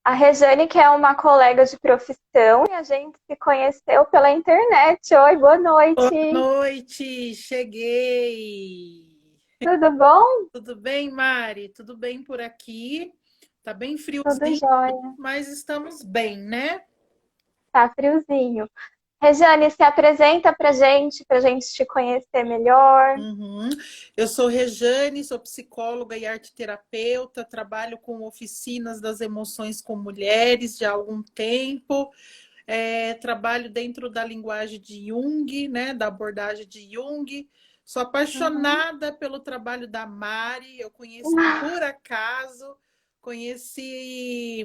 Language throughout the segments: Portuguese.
A Rejane, que é uma colega de profissão, e a gente se conheceu pela internet. Oi, boa Boa noite. noite, cheguei. Tudo bom? Tudo bem, Mari? Tudo bem por aqui? Tá bem Tudo friozinho, jóia. mas estamos bem, né? Tá friozinho. Rejane, se apresenta pra gente te conhecer melhor. Uhum. Eu sou Rejane, sou psicóloga e arteterapeuta, trabalho com oficinas das emoções com mulheres já há algum tempo. Trabalho dentro da linguagem de Jung, né, da abordagem de Jung. Sou Uhum. apaixonada pelo trabalho da Mari, eu conheci por acaso, conheci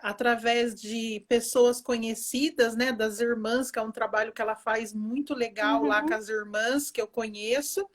através de pessoas conhecidas, né, das irmãs, que é um trabalho que ela faz muito legal lá com Uhum. as irmãs que eu conheço.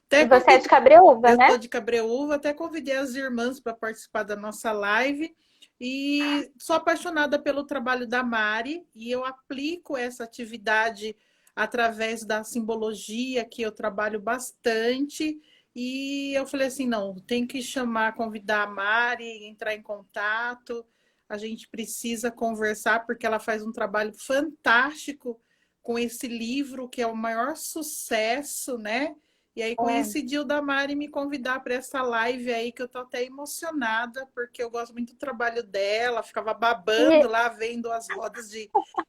Até E você é de convidei, Cabreúva, eu né? tô de Cabreúva, até convidei as irmãs para participar da nossa live. E sou apaixonada pelo trabalho da Mari e eu aplico essa atividade através da simbologia, que eu trabalho bastante. E eu falei assim: não, tem que chamar, convidar a Mari, entrar em contato. A gente precisa conversar, porque ela faz um trabalho fantástico com esse livro, que é o maior sucesso, né? E aí É. coincidiu da Mari me convidar para essa live aí, que eu tô até emocionada, porque eu gosto muito do trabalho dela, ficava babando E, lá, vendo as rodas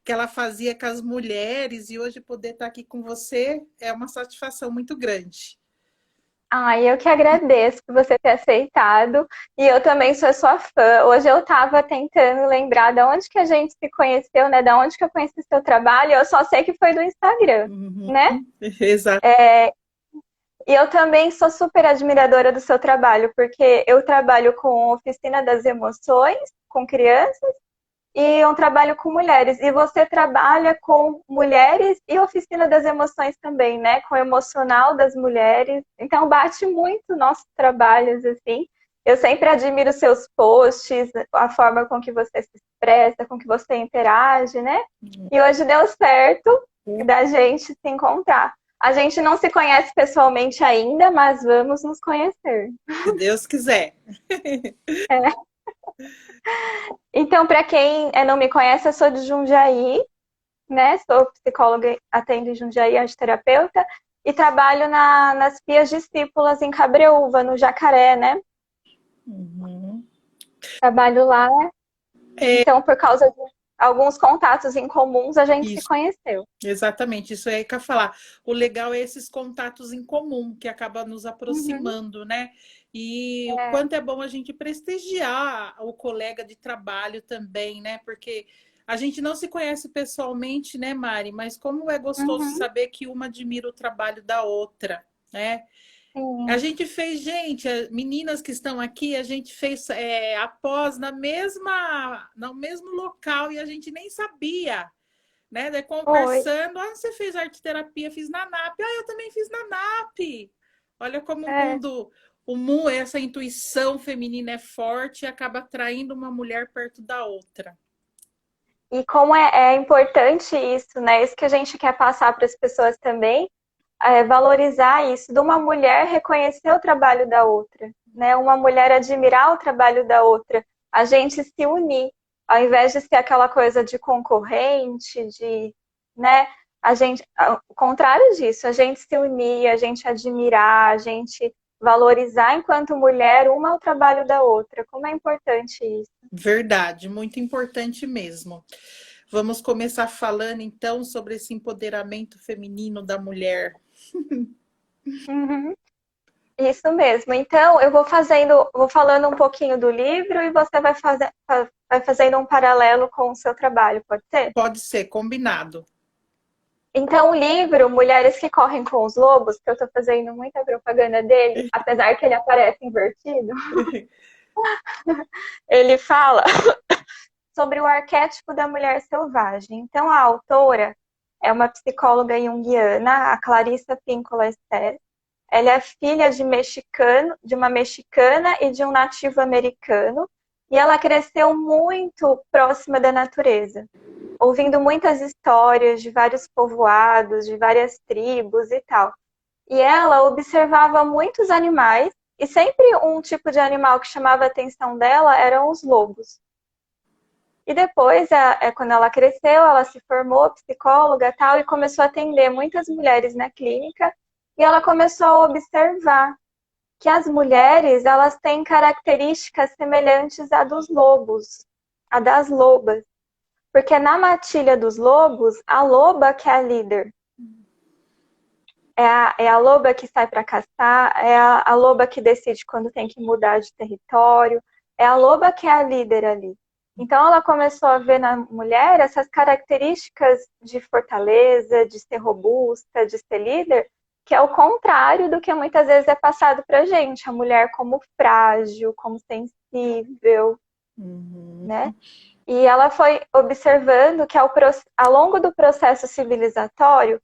que ela fazia com as mulheres, e hoje poder estar aqui com você é uma satisfação muito grande. eu que agradeço por você ter aceitado. E eu também sou sua fã. Hoje eu estava tentando lembrar de onde que a gente se conheceu, né? De onde que eu conheci seu trabalho. Eu só sei que foi do Instagram, Uhum. né? Exato. E eu também sou super admiradora do seu trabalho, porque eu trabalho com oficina das emoções, com crianças, e um trabalho com mulheres. E você trabalha com mulheres e oficina das emoções também, né? Com o emocional das mulheres. Então bate muito nossos trabalhos, assim. Eu sempre admiro seus posts, a forma com que você se expressa, com que você interage, né? E hoje deu certo da gente se encontrar. A gente não se conhece pessoalmente ainda, mas vamos nos conhecer. Se Deus quiser. É. Então, para quem não me conhece, eu sou de Jundiaí, né? Sou psicóloga, atendo em Jundiaí, terapeuta, e trabalho nas Pias Discípulas em Cabreúva, no Jacaré, né? Uhum. Trabalho lá, É então por causa de alguns contatos em comuns a gente se isso. conheceu. Exatamente, isso aí que eu ia falar. O legal é esses contatos em comum que acaba nos Uhum. aproximando, né? E o É. quanto é bom a gente prestigiar o colega de trabalho também, né? Porque a gente não se conhece pessoalmente, né, Mari? Mas como é gostoso Uhum. saber que uma admira o trabalho da outra, né? A Sim. gente fez, gente, meninas que estão aqui, a gente fez após no mesmo local e a gente nem sabia, né? Daí Oi. conversando, você fez arte terapia, fiz na NAP. Eu também fiz na NAP. Olha como É. o mundo, essa intuição feminina é forte e acaba atraindo uma mulher perto da outra. E como é importante isso, né? Isso que a gente quer passar para as pessoas também, valorizar isso, de uma mulher reconhecer o trabalho da outra, né? Uma mulher admirar o trabalho da outra, a gente se unir, ao invés de ser aquela coisa de concorrente, né? O contrário disso, a gente se unir, a gente admirar, a gente valorizar enquanto mulher uma o trabalho da outra. Como é importante isso. Verdade, muito importante mesmo. Vamos começar falando então sobre esse empoderamento feminino da mulher. Uhum. Isso mesmo. Então, vou falando um pouquinho do livro e você vai fazendo um paralelo com o seu trabalho, pode ser? Pode ser combinado. Então, o livro Mulheres que Correm com os Lobos, que eu estou fazendo muita propaganda dele, apesar que ele aparece invertido, ele fala sobre o arquétipo da mulher selvagem. Então, a autora é uma psicóloga junguiana, a Clarissa Pinkola Estés. Ela é filha de uma mexicana e de um nativo americano, e ela cresceu muito próxima da natureza, ouvindo muitas histórias de vários povoados, de várias tribos e tal. E ela observava muitos animais, e sempre um tipo de animal que chamava a atenção dela eram os lobos. E depois, quando ela cresceu, ela se formou psicóloga e tal, e começou a atender muitas mulheres na clínica, e ela começou a observar que as mulheres, elas têm características semelhantes à dos lobos, a das lobas. Porque na matilha dos lobos, a loba que é a líder. É a loba que sai para caçar, é a loba que decide quando tem que mudar de território, é a loba que é a líder ali. Então ela começou a ver na mulher essas características de fortaleza, de ser robusta, de ser líder, que é o contrário do que muitas vezes é passado pra gente, a mulher como frágil, como sensível, né? E ela foi observando que ao longo do processo civilizatório,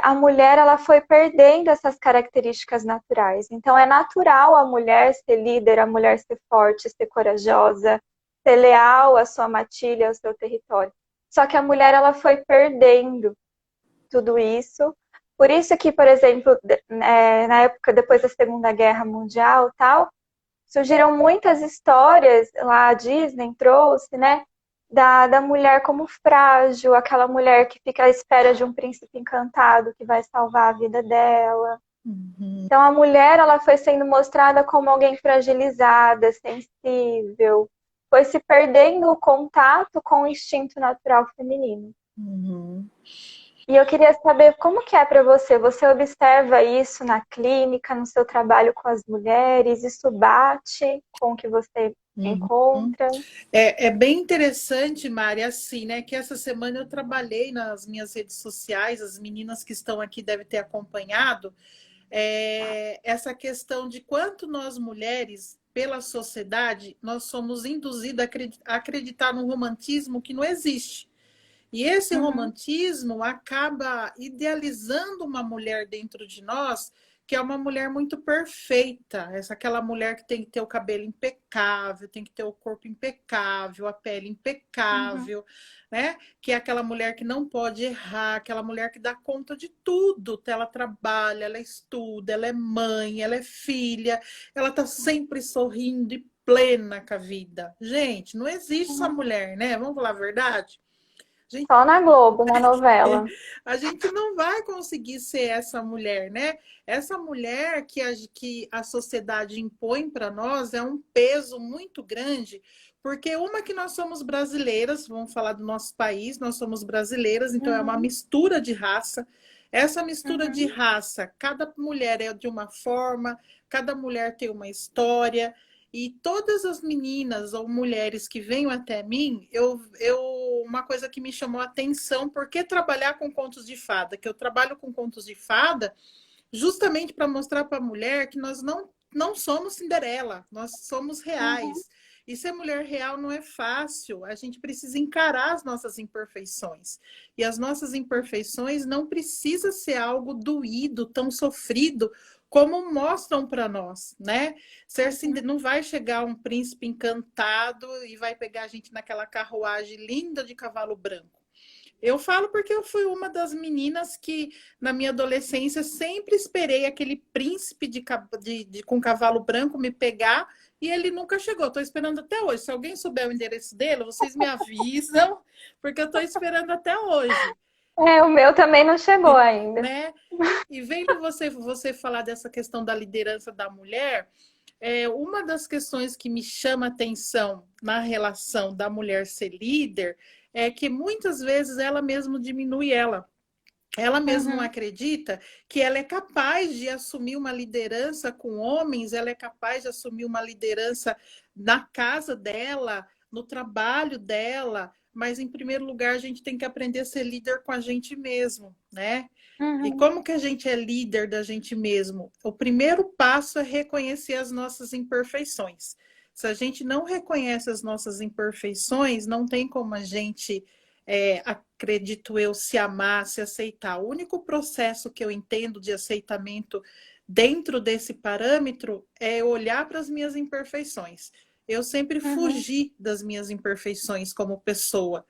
a mulher ela foi perdendo essas características naturais. Então é natural a mulher ser líder, a mulher ser forte, ser corajosa, ser leal à sua matilha, ao seu território. Só que a mulher ela foi perdendo tudo isso. Por isso que, por exemplo, na época depois da Segunda Guerra Mundial, tal, surgiram muitas histórias, lá a Disney trouxe, né? Da mulher como frágil, aquela mulher que fica à espera de um príncipe encantado que vai salvar a vida dela. Então a mulher ela foi sendo mostrada como alguém fragilizada, sensível, foi se perdendo o contato com o instinto natural feminino. E eu queria saber como que é para você. Você observa isso na clínica, no seu trabalho com as mulheres? Isso bate com o que você encontra? É bem interessante, Mari, assim, né? Que essa semana eu trabalhei nas minhas redes sociais, as meninas que estão aqui devem ter acompanhado, essa questão de quanto nós mulheres, pela sociedade, nós somos induzidas a acreditar num romantismo que não existe. E esse romantismo acaba idealizando uma mulher dentro de nós que é uma mulher muito perfeita. Aquela mulher que tem que ter o cabelo impecável, tem que ter o corpo impecável, a pele impecável, né? Que é aquela mulher que não pode errar, aquela mulher que dá conta de tudo. Ela trabalha, ela estuda, ela é mãe, ela é filha, ela tá sempre sorrindo e plena com a vida. Gente, não existe essa mulher, né? Vamos falar a verdade? Só na Globo, na novela. A gente não vai conseguir ser essa mulher, né? Essa mulher que a sociedade impõe para nós é um peso muito grande, porque uma que nós somos brasileiras, vamos falar do nosso país, nós somos brasileiras, então é uma mistura de raça. Essa mistura de raça, cada mulher é de uma forma, cada mulher tem uma história. E todas as meninas ou mulheres que vêm até mim, uma coisa que me chamou a atenção, por que trabalhar com contos de fada? Que eu trabalho com contos de fada justamente para mostrar para a mulher que nós não somos Cinderela, nós somos reais. E ser mulher real não é fácil, a gente precisa encarar as nossas imperfeições. E as nossas imperfeições não precisa ser algo doído, tão sofrido, como mostram para nós, né? Não vai chegar um príncipe encantado e vai pegar a gente naquela carruagem linda de cavalo branco. Eu falo porque eu fui uma das meninas que, na minha adolescência, sempre esperei aquele príncipe com cavalo branco me pegar e ele nunca chegou. Estou esperando até hoje. Se alguém souber o endereço dele, vocês me avisam, porque eu estou esperando até hoje. O meu também não chegou ainda. Né? E vendo você falar dessa questão da liderança da mulher, uma das questões que me chama atenção na relação da mulher ser líder é que muitas vezes ela mesma diminui ela. Ela mesma não acredita que ela é capaz de assumir uma liderança com homens, ela é capaz de assumir uma liderança na casa dela, no trabalho dela, mas em primeiro lugar a gente tem que aprender a ser líder com a gente mesmo, né? E como que a gente é líder da gente mesmo? O primeiro passo é reconhecer as nossas imperfeições. Se a gente não reconhece as nossas imperfeições, não tem como a gente, acredito eu, se amar, se aceitar. O único processo que eu entendo de aceitamento dentro desse parâmetro é olhar para as minhas imperfeições. Eu sempre fugi das minhas imperfeições como pessoa.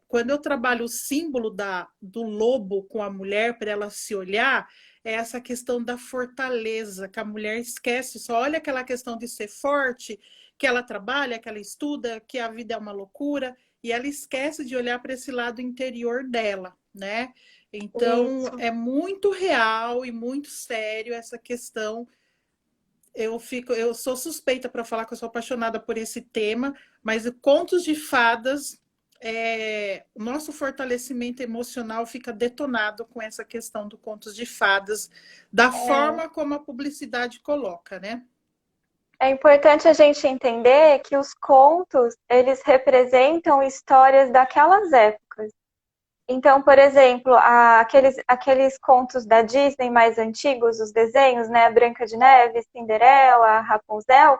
Quando eu trabalho o símbolo do lobo com a mulher para ela se olhar, é essa questão da fortaleza, que a mulher esquece, só olha aquela questão de ser forte, que ela trabalha, que ela estuda, que a vida é uma loucura, e ela esquece de olhar para esse lado interior dela, né? Então, Isso. é muito real e muito sério essa questão. Eu sou suspeita para falar que eu sou apaixonada por esse tema, mas contos de fadas, o nosso fortalecimento emocional fica detonado com essa questão do contos de fadas, da É, forma como a publicidade coloca, né? é importante a gente entender que os contos, eles representam histórias daquelas épocas. Então, por exemplo, aqueles contos da Disney mais antigos, os desenhos, né, Branca de Neve, Cinderela, Rapunzel,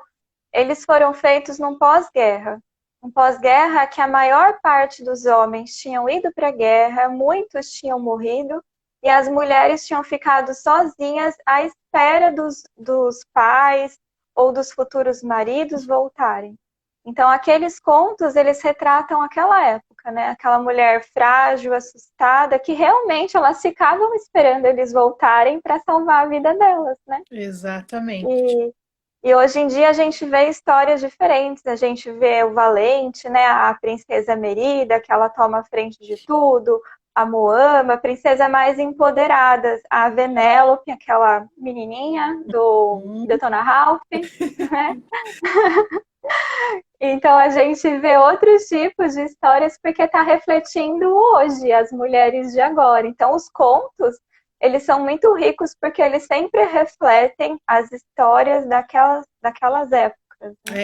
eles foram feitos num pós-guerra. Um pós-guerra que a maior parte dos homens tinham ido para a guerra, muitos tinham morrido, e as mulheres tinham ficado sozinhas à espera dos pais ou dos futuros maridos voltarem. Então, aqueles contos, eles retratam aquela época, né? Aquela mulher frágil, assustada, que realmente elas ficavam esperando eles voltarem para salvar a vida delas, né? Exatamente. E e hoje em dia a gente vê histórias diferentes. A gente vê o Valente, né? A princesa Merida, que ela toma a frente de tudo. A Moama, a princesa mais empoderada. A Venélope, aquela menininha do Hum. Detona Ralph, né? Então a gente vê outros tipos de histórias porque está refletindo hoje as mulheres de agora. Então os contos, eles são muito ricos porque eles sempre refletem as histórias daquelas épocas, né?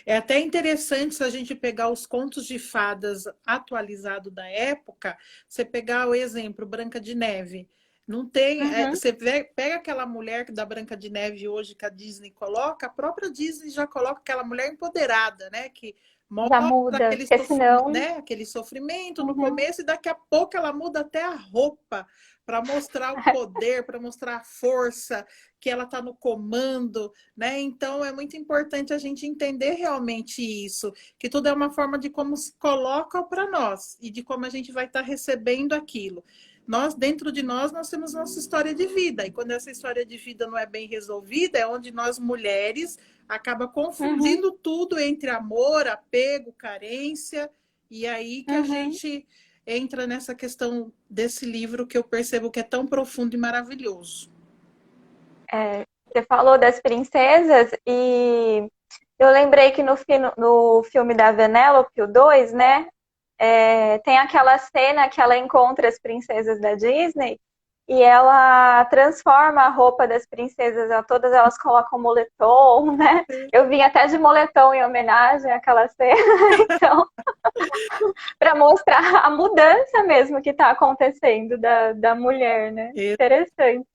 É até interessante se a gente pegar os contos de fadas atualizados da época, você pegar o exemplo Branca de Neve. Não tem, Uhum. você pega aquela mulher da Branca de Neve hoje que a Disney coloca, a própria Disney já coloca aquela mulher empoderada, né? Que Já mostra muda, aquele, porque senão. né? Aquele sofrimento no Uhum. começo e daqui a pouco ela muda até a roupa para mostrar o poder, para mostrar a força, que ela está no comando, né? Então é muito importante a gente entender realmente isso, que tudo é uma forma de como se coloca para nós e de como a gente vai estar recebendo aquilo. Nós, dentro de nós, nós temos nossa história de vida, e quando essa história de vida não é bem resolvida, é onde nós mulheres acaba Uhum. confundindo tudo entre amor, apego, carência, e aí que a Uhum. gente entra nessa questão desse livro que eu percebo que é tão profundo e maravilhoso. É, você falou das princesas e eu lembrei que no filme da Vanellope, o 2, né? Tem aquela cena que ela encontra as princesas da Disney e ela transforma a roupa das princesas, todas elas colocam moletom, né? Eu vim até de moletom em homenagem àquela cena, então, para mostrar a mudança mesmo que está acontecendo da mulher, né? Interessante.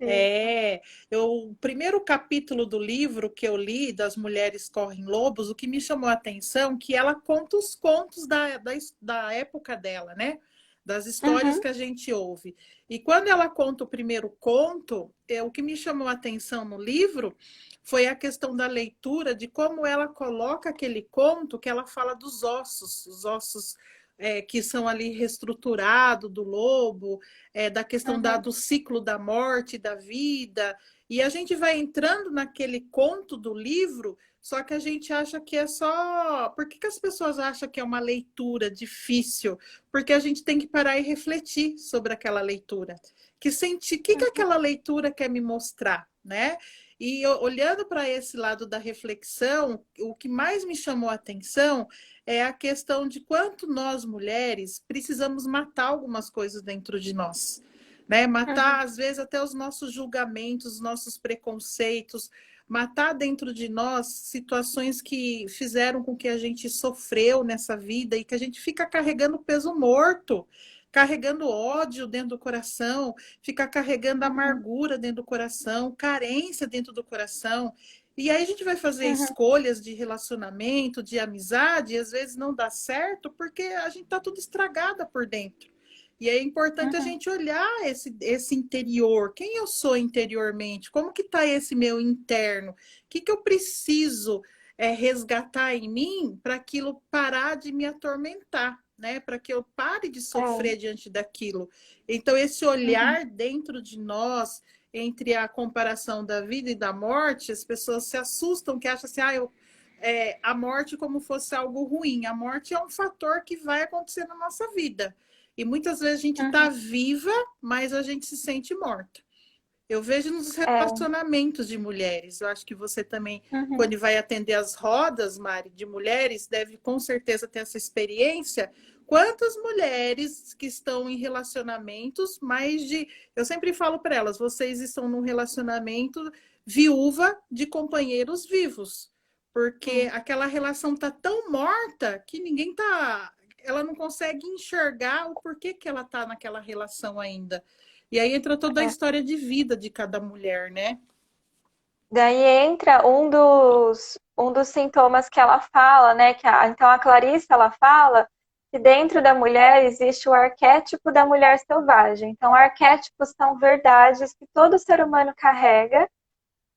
O primeiro capítulo do livro que eu li, das Mulheres Correm Lobos, o que me chamou a atenção é que ela conta os contos da época dela, né? Das histórias Uhum, que a gente ouve. E quando ela conta o primeiro conto, o que me chamou a atenção no livro foi a questão da leitura, de como ela coloca aquele conto que ela fala dos ossos, os ossos que são ali reestruturados do lobo, da questão uhum, do ciclo da morte, da vida. E a gente vai entrando naquele conto do livro, só que a gente acha que é só. Por que as pessoas acham que é uma leitura difícil? Porque a gente tem que parar e refletir sobre aquela leitura. Que uhum, aquela leitura quer me mostrar, né? E olhando para esse lado da reflexão, o que mais me chamou a atenção é a questão de quanto nós mulheres precisamos matar algumas coisas dentro de nós, né? uhum, Matar às vezes até os nossos julgamentos, os nossos preconceitos, matar dentro de nós situações que fizeram com que a gente sofreu nessa vida e que a gente fica carregando peso morto, carregando ódio dentro do coração, fica carregando uhum, amargura dentro do coração, carência dentro do coração. E aí a gente vai fazer uhum, escolhas de relacionamento, de amizade, e às vezes não dá certo porque a gente está tudo estragada por dentro. E é importante a uhum, gente olhar esse interior, quem eu sou interiormente, como que está esse meu interno, o que eu preciso resgatar em mim para aquilo parar de me atormentar, né? Para que eu pare de é, sofrer diante daquilo. Então, esse uhum, olhar dentro de nós, entre a comparação da vida e da morte, as pessoas se assustam, que acham assim, a morte como fosse algo ruim. A morte é um fator que vai acontecer na nossa vida. E muitas vezes a gente está Uhum. viva, mas a gente se sente morta. Eu vejo nos É. relacionamentos de mulheres. Eu acho que você também, Uhum. quando vai atender as rodas, Mari, de mulheres, deve com certeza ter essa experiência. Quantas mulheres que estão em relacionamentos, mais de. Eu sempre falo para elas: vocês estão num relacionamento viúva de companheiros vivos, porque Sim. aquela relação tá tão morta que ninguém tá. Ela não consegue enxergar o porquê que ela tá naquela relação ainda. E aí entra toda a É. história de vida de cada mulher, né? Daí entra um dos sintomas que ela fala, né? Então a Clarice ela fala que dentro da mulher existe o arquétipo da mulher selvagem. Então, arquétipos são verdades que todo ser humano carrega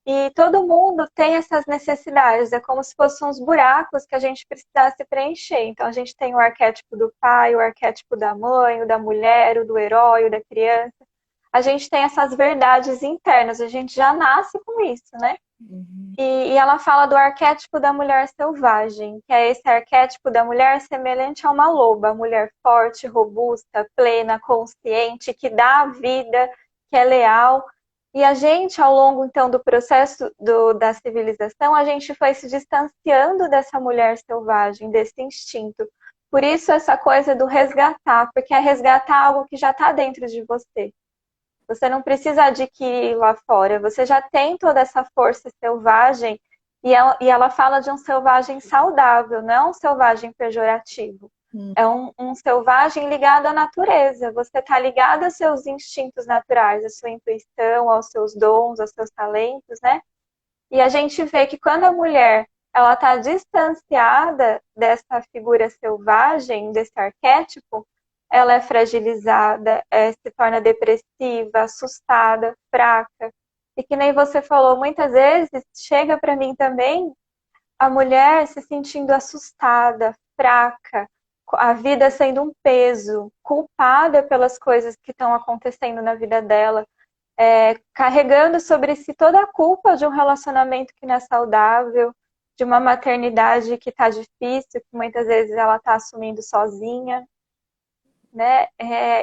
e todo mundo tem essas necessidades. É como se fossem uns buracos que a gente precisasse preencher. Então, a gente tem o arquétipo do pai, o arquétipo da mãe, o da mulher, o do herói, o da criança. A gente tem essas verdades internas, a gente já nasce com isso, né? Uhum. E ela fala do arquétipo da mulher selvagem, que é esse arquétipo da mulher semelhante a uma loba, mulher forte, robusta, plena, consciente, que dá a vida, que é leal. E a gente, ao longo então do processo da civilização, a gente foi se distanciando dessa mulher selvagem, desse instinto. Por isso essa coisa do resgatar, porque é resgatar algo que já está dentro de você. Você não precisa adquirir lá fora, você já tem toda essa força selvagem e ela fala de um selvagem saudável, não é um selvagem pejorativo. É um selvagem ligado à natureza. Você está ligado aos seus instintos naturais, à sua intuição, aos seus dons, aos seus talentos, né? E a gente vê que quando a mulher ela está distanciada dessa figura selvagem, desse arquétipo, ela é fragilizada, se torna depressiva, assustada, fraca. E que nem você falou, muitas vezes chega para mim também a mulher se sentindo assustada, fraca, a vida sendo um peso, culpada pelas coisas que estão acontecendo na vida dela, carregando sobre si toda a culpa de um relacionamento que não é saudável, de uma maternidade que está difícil, que muitas vezes ela está assumindo sozinha, né?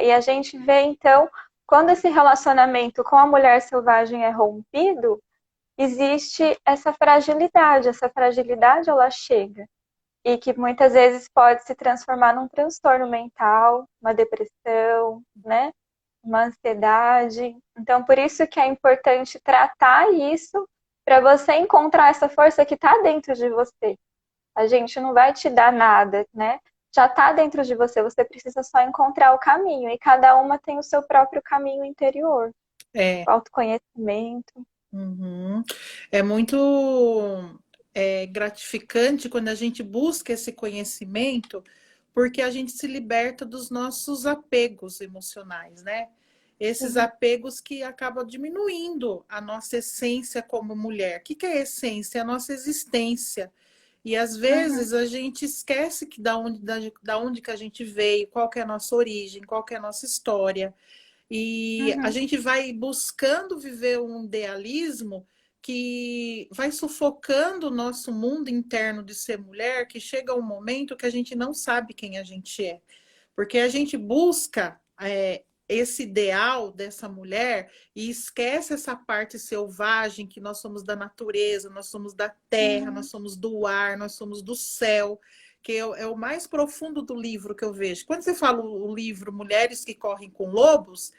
E a gente vê, então, quando esse relacionamento com a mulher selvagem é rompido, existe essa fragilidade ela chega, e que muitas vezes pode se transformar num transtorno mental, uma depressão, né? Uma ansiedade. Então, por isso que é importante tratar isso para você encontrar essa força que está dentro de você. A gente não vai te dar nada, né? Já está dentro de você, você precisa só encontrar o caminho. E cada uma tem o seu próprio caminho interior, É, o autoconhecimento. uhum. É muito gratificante quando a gente busca esse conhecimento, porque a gente se liberta dos nossos apegos emocionais, né? Esses Uhum, apegos que acabam diminuindo a nossa essência como mulher. O que é essência? É a nossa existência. E às uhum, vezes a gente esquece que da onde que a gente veio, qual que é a nossa origem, qual que é a nossa história. E a uhum. gente vai buscando viver um idealismo que vai sufocando o nosso mundo interno de ser mulher, que chega um momento que a gente não sabe quem a gente é. Porque a gente busca esse ideal dessa mulher e esquece essa parte selvagem que nós somos da natureza, nós somos da terra, nós Uhum. somos do ar, nós somos do céu, que é o mais profundo do livro que eu vejo. Quando você fala o livro Mulheres que Correm com Lobos,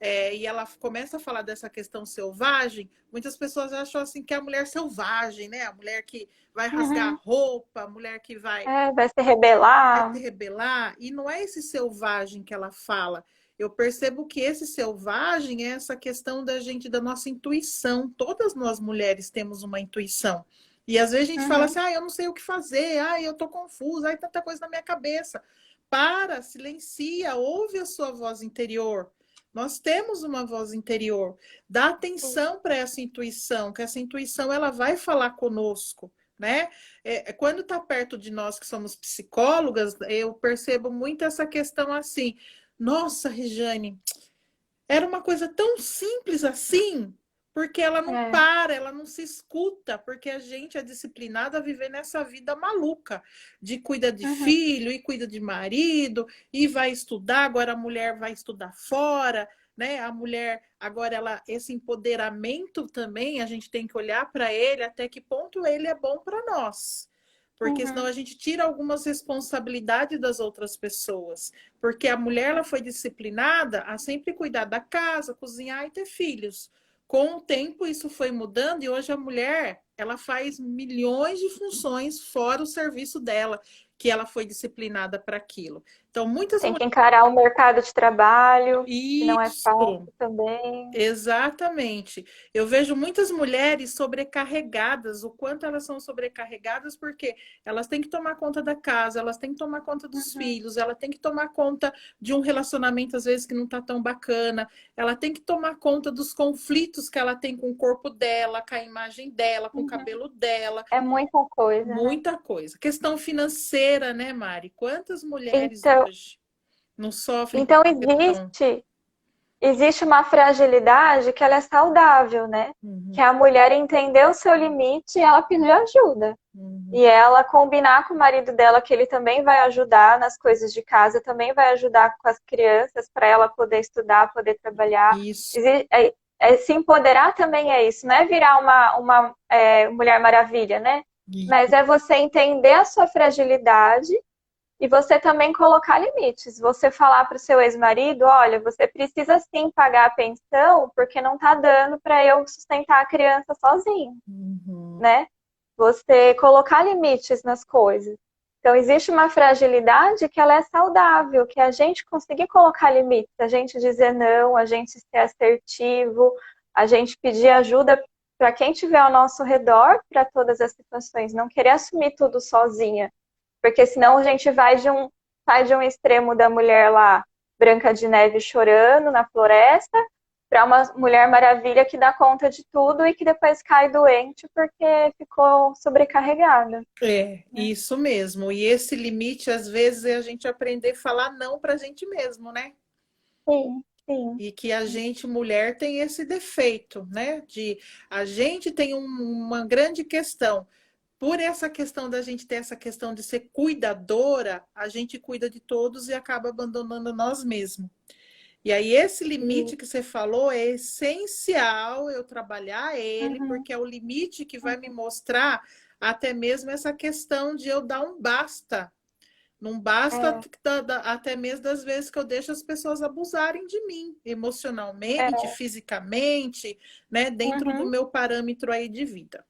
e ela começa a falar dessa questão selvagem, muitas pessoas acham assim que é a mulher selvagem, né? A mulher que vai rasgar a Uhum. roupa, a mulher que Vai se vai se rebelar. rebelar, e não é esse selvagem que ela fala. Eu percebo que esse selvagem é essa questão da gente, da nossa intuição. Todas nós mulheres temos uma intuição. E às vezes a gente fala Uhum. assim, eu não sei o que fazer, eu tô confusa, tanta coisa na minha cabeça. Para, silencia, ouve a sua voz interior. Nós temos uma voz interior. Dá Sim. atenção para essa intuição, que essa intuição ela vai falar conosco, né? Quando está perto de nós que somos psicólogas, eu percebo muito essa questão assim. Nossa, Rejane, era uma coisa tão simples assim. porque ela não É. para, ela não se escuta, porque a gente é disciplinada a viver nessa vida maluca, de cuida de Uhum. filho e cuida de marido, e vai estudar, agora a mulher vai estudar fora, né? A mulher, agora ela, esse empoderamento também, a gente tem que olhar para ele até que ponto ele é bom para nós. Porque senão Uhum. a gente tira algumas responsabilidades das outras pessoas. Porque a mulher ela foi disciplinada a sempre cuidar da casa, cozinhar e ter filhos. Com o tempo isso foi mudando e hoje a mulher ela faz milhões de funções fora o serviço dela, que ela foi disciplinada para aquilo. Então muitas Tem que mulheres encarar o mercado de trabalho, que não é isso. fácil também. Exatamente. Eu vejo muitas mulheres sobrecarregadas, o quanto elas são sobrecarregadas, porque elas têm que tomar conta da casa, elas têm que tomar conta dos Uhum. filhos, ela tem que tomar conta de um relacionamento, às vezes, que não está tão bacana, ela tem que tomar conta dos conflitos que ela tem com o corpo dela, com a imagem dela, com o Uhum. cabelo dela, É muita coisa, né? muita coisa. Questão financeira, né, Mari? Quantas mulheres Então, hoje não sofrem por então questão? existe uma fragilidade que ela é saudável, né? Que Uhum, é a mulher entender o seu limite e ela pedir ajuda. uhum. E ela combinar com o marido dela que ele também vai ajudar nas coisas de casa, também vai ajudar com as crianças para ela poder estudar, poder trabalhar. Isso. Se empoderar também é isso, não é virar uma Mulher Maravilha, né? Mas é você entender a sua fragilidade e você também colocar limites. Você falar para o seu ex-marido, olha, você precisa sim pagar a pensão porque não está dando para eu sustentar a criança sozinho, Uhum. né? Você colocar limites nas coisas. Então, existe uma fragilidade que ela é saudável, que é a gente conseguir colocar limites, a gente dizer não, a gente ser assertivo, a gente pedir ajuda para quem estiver ao nosso redor para todas as situações, não querer assumir tudo sozinha, porque senão a gente sai de um extremo da mulher lá, Branca de Neve chorando na floresta, para uma Mulher Maravilha que dá conta de tudo e que depois cai doente porque ficou sobrecarregada, É, né? isso mesmo. E esse limite, às vezes, é a gente aprender a falar não para a gente mesmo, né? Sim, sim. E que a gente, mulher, tem esse defeito, né? De a gente tem uma grande questão. Por essa questão da gente ter essa questão de ser cuidadora, a gente cuida de todos e acaba abandonando nós mesmos. E aí, esse limite que você falou é essencial eu trabalhar ele, Uhum, porque é o limite que vai me uhum, mostrar até mesmo essa questão de eu dar um basta. Não basta é, até mesmo das vezes que eu deixo as pessoas abusarem de mim, emocionalmente, é, fisicamente, né, dentro do uhum. meu parâmetro aí de vida.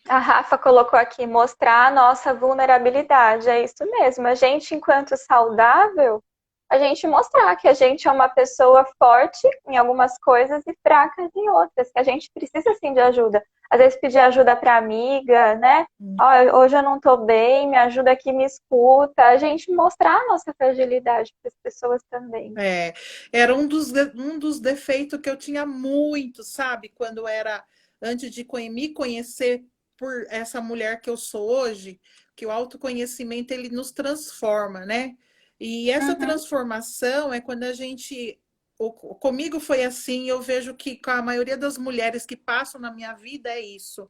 A Rafa colocou aqui, mostrar a nossa vulnerabilidade. É isso mesmo. A gente, enquanto saudável, a gente mostrar que a gente é uma pessoa forte em algumas coisas e fraca em outras, que a gente precisa sim de ajuda. Às vezes pedir ajuda para amiga, né? Ó, hoje eu não tô bem, me ajuda aqui, me escuta. A gente mostrar a nossa fragilidade para as pessoas também. É, era um dos defeitos que eu tinha muito, sabe? Quando era antes de me conhecer por essa mulher que eu sou hoje, que o autoconhecimento ele nos transforma, né? E essa Uhum, transformação é quando a gente comigo foi assim, eu vejo que com a maioria das mulheres que passam na minha vida é isso,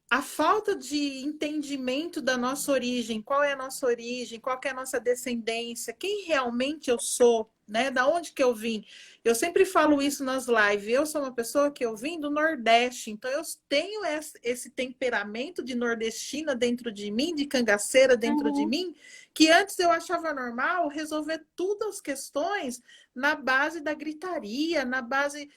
a falta de entendimento da nossa origem, qual é a nossa origem, qual é a nossa descendência, quem realmente eu sou, né? Da onde que eu vim? Eu sempre falo uhum, isso nas lives. Eu sou uma pessoa que eu vim do Nordeste, então eu tenho esse temperamento de nordestina dentro de mim, de cangaceira dentro de uhum, mim, que antes eu achava normal resolver tudo as questões na base da gritaria, na base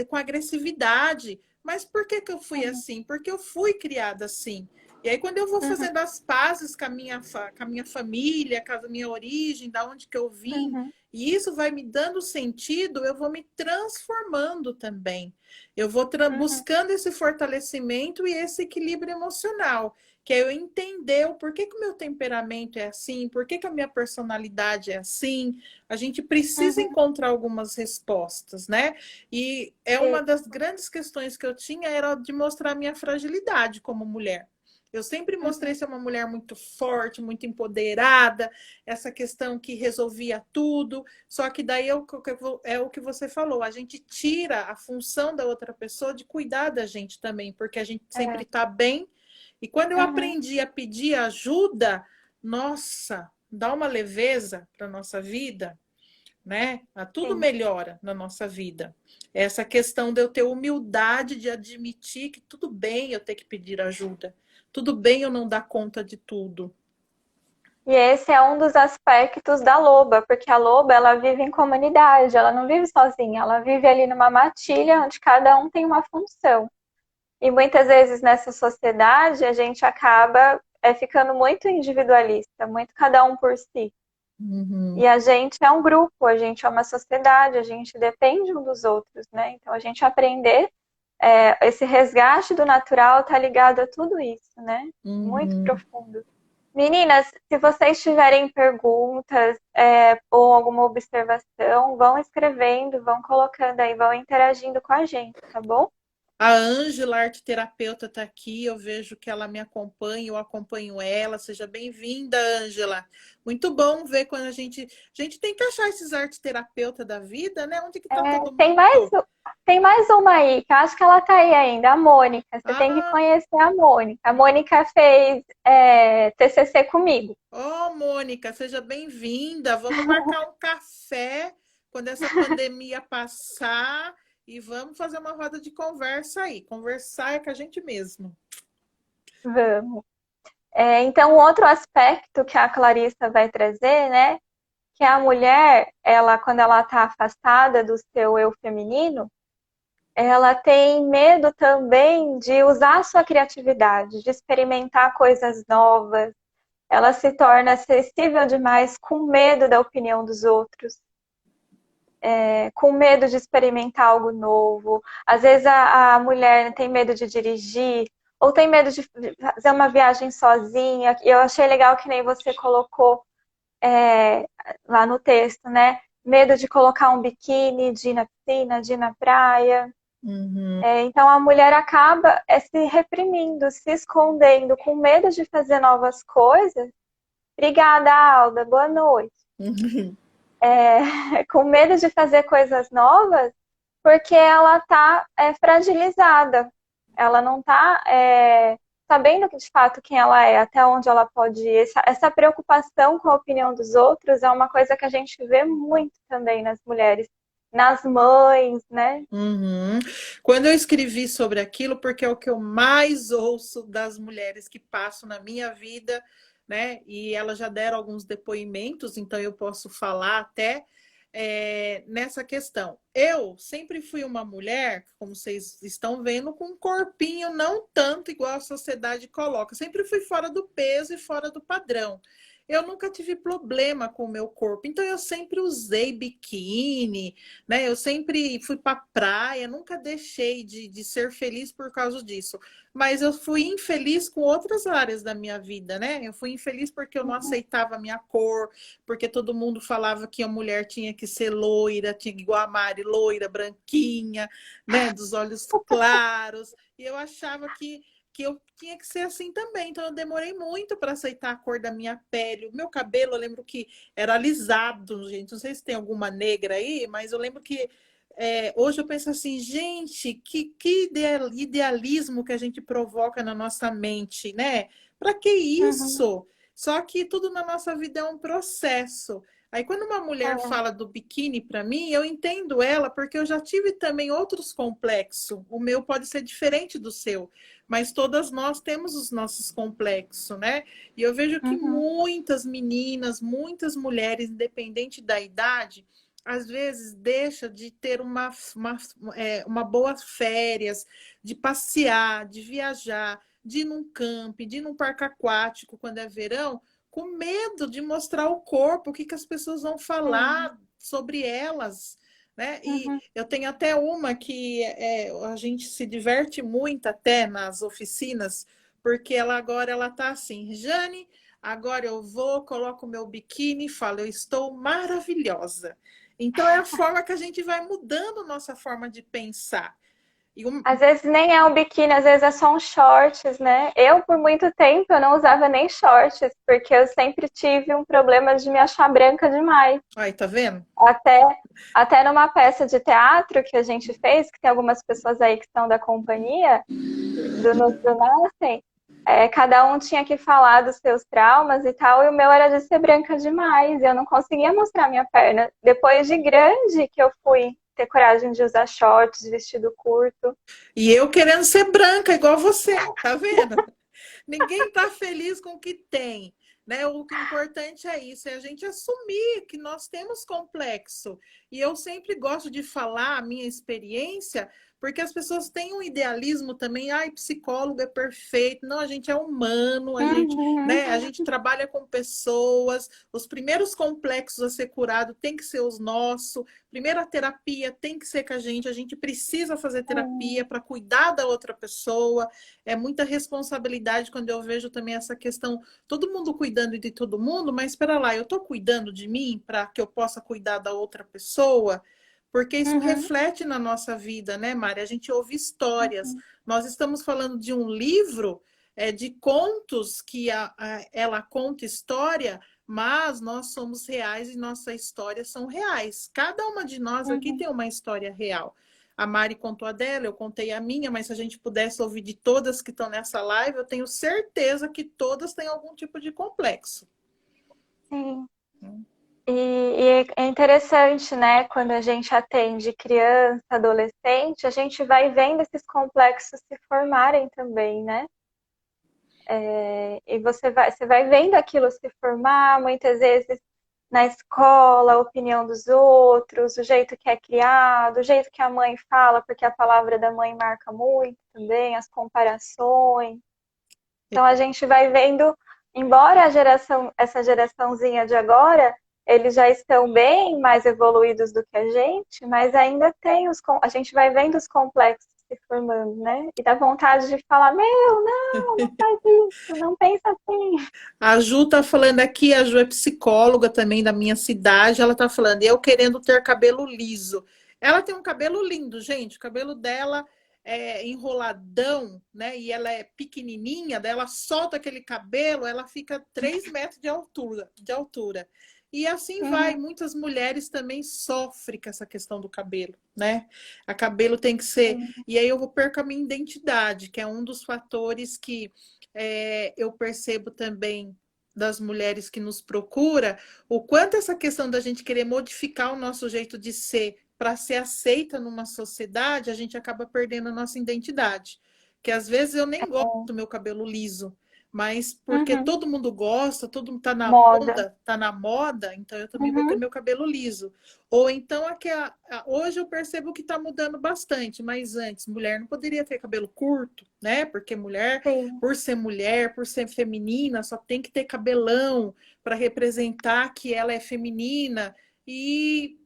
com agressividade. Mas por que que eu fui uhum, assim? Porque eu fui criada assim. E aí, quando eu vou uhum, fazendo as pazes com a minha família, com a minha origem, da onde que eu vim, uhum, e isso vai me dando sentido, eu vou me transformando também. Eu vou uhum, buscando esse fortalecimento e esse equilíbrio emocional, que é eu entender o porquê que o meu temperamento é assim, por que a minha personalidade é assim. A gente precisa uhum. encontrar algumas respostas, né? E é Sim. uma das grandes questões que eu tinha era de mostrar a minha fragilidade como mulher. Eu sempre mostrei ser uma mulher muito forte, muito empoderada, essa questão que resolvia tudo. Só que daí é o que você falou, a gente tira a função da outra pessoa de cuidar da gente também, porque a gente sempre É. está bem. E quando eu Uhum. aprendi a pedir ajuda, nossa, dá uma leveza para nossa vida, né? Tudo Sim. melhora na nossa vida. Essa questão de eu ter humildade de admitir que tudo bem eu ter que pedir ajuda, tudo bem eu não dar conta de tudo. E esse é um dos aspectos da loba, porque a loba ela vive em comunidade, ela não vive sozinha, ela vive ali numa matilha onde cada um tem uma função. E muitas vezes nessa sociedade a gente acaba ficando muito individualista, muito cada um por si. Uhum, E a gente é um grupo, a gente é uma sociedade, a gente depende um dos outros, né? Então a gente aprender esse resgate do natural está ligado a tudo isso, né? Muito uhum. profundo. Meninas, se vocês tiverem perguntas ou alguma observação, vão escrevendo, vão colocando aí, vão interagindo com a gente, tá bom? A Ângela, arte terapeuta, está aqui. Eu vejo que ela me acompanha, eu acompanho ela. Seja bem-vinda, Ângela. Muito bom ver quando a gente tem que achar esses arte terapeuta da vida, né? Onde que está todo Tem mundo? tem mais uma aí, que eu acho que ela tá aí ainda, a Mônica. Você tem que Ah, conhecer a Mônica. A Mônica fez TCC comigo. Mônica, seja bem-vinda. Vamos marcar um café quando essa pandemia passar e vamos fazer uma roda de conversa aí. Conversar é com a gente mesmo. Vamos. Então, outro aspecto que a Clarissa vai trazer, né, que a mulher, ela, quando ela está afastada do seu eu feminino, ela tem medo também de usar a sua criatividade, de experimentar coisas novas. Ela se torna acessível demais com medo da opinião dos outros, com medo de experimentar algo novo. Às vezes a mulher tem medo de dirigir, ou tem medo de fazer uma viagem sozinha. E eu achei legal que nem você colocou é, lá no texto, né? Medo de colocar um biquíni, de ir na piscina, de ir na praia. Uhum. Então a mulher acaba se reprimindo, se escondendo, com medo de fazer novas coisas. Obrigada, Alda. Boa noite. Com medo de fazer coisas novas, porque ela está fragilizada. Ela não está sabendo de fato quem ela é, até onde ela pode ir. Essa preocupação com a opinião dos outros é uma coisa que a gente vê muito também nas mulheres, nas mães, né? Uhum. Quando eu escrevi sobre aquilo, porque é o que eu mais ouço das mulheres que passam na minha vida, né? E elas já deram alguns depoimentos, então eu posso falar até nessa questão. Eu sempre fui uma mulher, como vocês estão vendo, com um corpinho não tanto igual a sociedade coloca. Sempre fui fora do peso e fora do padrão. Eu nunca tive problema com o meu corpo, então eu sempre usei biquíni, né? Eu sempre fui para praia, nunca deixei de ser feliz por causa disso. Mas eu fui infeliz com outras áreas da minha vida, né? Eu fui infeliz porque eu não Uhum. aceitava a minha cor, porque todo mundo falava que a mulher tinha que ser loira, tinha igual a Mari, loira, branquinha, né? Dos olhos claros. E eu achava que eu tinha que ser assim também. Então eu demorei muito para aceitar a cor da minha pele. O meu cabelo, eu lembro que era alisado, gente. Não sei se tem alguma negra aí, mas eu lembro que hoje eu penso assim, gente, que idealismo que a gente provoca na nossa mente, né? Para que Uhum. isso? Só que tudo na nossa vida é um processo. Aí, quando uma mulher É. fala do biquíni para mim, eu entendo ela, porque eu já tive também outros complexos. O meu pode ser diferente do seu, mas todas nós temos os nossos complexos, né? E eu vejo que Uhum. muitas meninas, muitas mulheres, independente da idade, às vezes deixa de ter uma boa férias, de passear, de viajar, de ir num camping, de ir num parque aquático quando é verão, com medo de mostrar o corpo, o que as pessoas vão Sim. falar sobre elas, né? E Uhum. eu tenho até uma que a gente se diverte muito até nas oficinas, porque ela tá assim, Jane, agora eu vou, coloco o meu biquíni e falo, eu estou maravilhosa. Então é a forma que a gente vai mudando nossa forma de pensar. E um, Às vezes nem é um biquíni, às vezes é só um shorts, né? Eu, por muito tempo, eu não usava nem shorts, porque eu sempre tive um problema de me achar branca demais. aí, tá vendo? Até, até numa peça de teatro que a gente fez, que tem algumas pessoas aí que são da companhia, do Nascem, cada um tinha que falar dos seus traumas e tal, e o meu era de ser branca demais, e eu não conseguia mostrar minha perna. Depois de grande que eu fui ter coragem de usar shorts, vestido curto. E eu querendo ser branca, igual você, tá vendo? Ninguém está feliz com o que tem, né? O que é importante é isso, é a gente assumir que nós temos complexo. E eu sempre gosto de falar a minha experiência, porque as pessoas têm um idealismo também, ai, psicólogo é perfeito. Não, a gente é humano, a gente, Uhum, né, a gente trabalha com pessoas, os primeiros complexos a ser curado tem que ser os nossos, primeira terapia tem que ser com a gente precisa fazer terapia uhum, para cuidar da outra pessoa. É muita responsabilidade quando eu vejo também essa questão, todo mundo cuidando de todo mundo, mas espera lá, eu estou cuidando de mim para que eu possa cuidar da outra pessoa? Porque isso uhum, reflete na nossa vida, né, Mari? A gente ouve histórias. uhum. Nós estamos falando de um livro de contos que ela conta história, mas nós somos reais e nossas histórias são reais. Cada uma de nós aqui Uhum. tem uma história real. A Mari contou a dela, eu contei a minha, mas se a gente pudesse ouvir de todas que estão nessa live, eu tenho certeza que todas têm algum tipo de complexo. Sim. E é interessante, né? Quando a gente atende criança, adolescente, a gente vai vendo esses complexos se formarem também, né? E você vai vendo aquilo se formar, muitas vezes na escola, a opinião dos outros, o jeito que é criado, o jeito que a mãe fala, porque a palavra da mãe marca muito também, as comparações. Então a gente vai vendo, embora essa geraçãozinha de agora, eles já estão bem mais evoluídos do que a gente, mas ainda tem a gente vai vendo os complexos se formando, né? E dá vontade de falar, meu, não faz isso, não pensa assim. A Ju está falando aqui, a Ju é psicóloga também da minha cidade, ela está falando, eu querendo ter cabelo liso. Ela tem um cabelo lindo, gente, o cabelo dela é enroladão, né? E ela é pequenininha, daí ela solta aquele cabelo, ela fica 3 metros de altura. E assim vai, Uhum, muitas mulheres também sofrem com essa questão do cabelo, né? A cabelo tem que ser. sim, E aí eu vou perco a minha identidade, que é um dos fatores que eu percebo também das mulheres que nos procura, o quanto essa questão da gente querer modificar o nosso jeito de ser para ser aceita numa sociedade, a gente acaba perdendo a nossa identidade. Que às vezes eu nem gosto do meu cabelo liso, mas porque uhum, todo mundo gosta, todo mundo tá na moda. onda, tá na moda, então eu também vou ter Uhum, meu cabelo liso. Ou então hoje eu percebo que está mudando bastante, mas antes mulher não poderia ter cabelo curto, né? Porque sim, mulher, por ser feminina, só tem que ter cabelão para representar que ela é feminina. E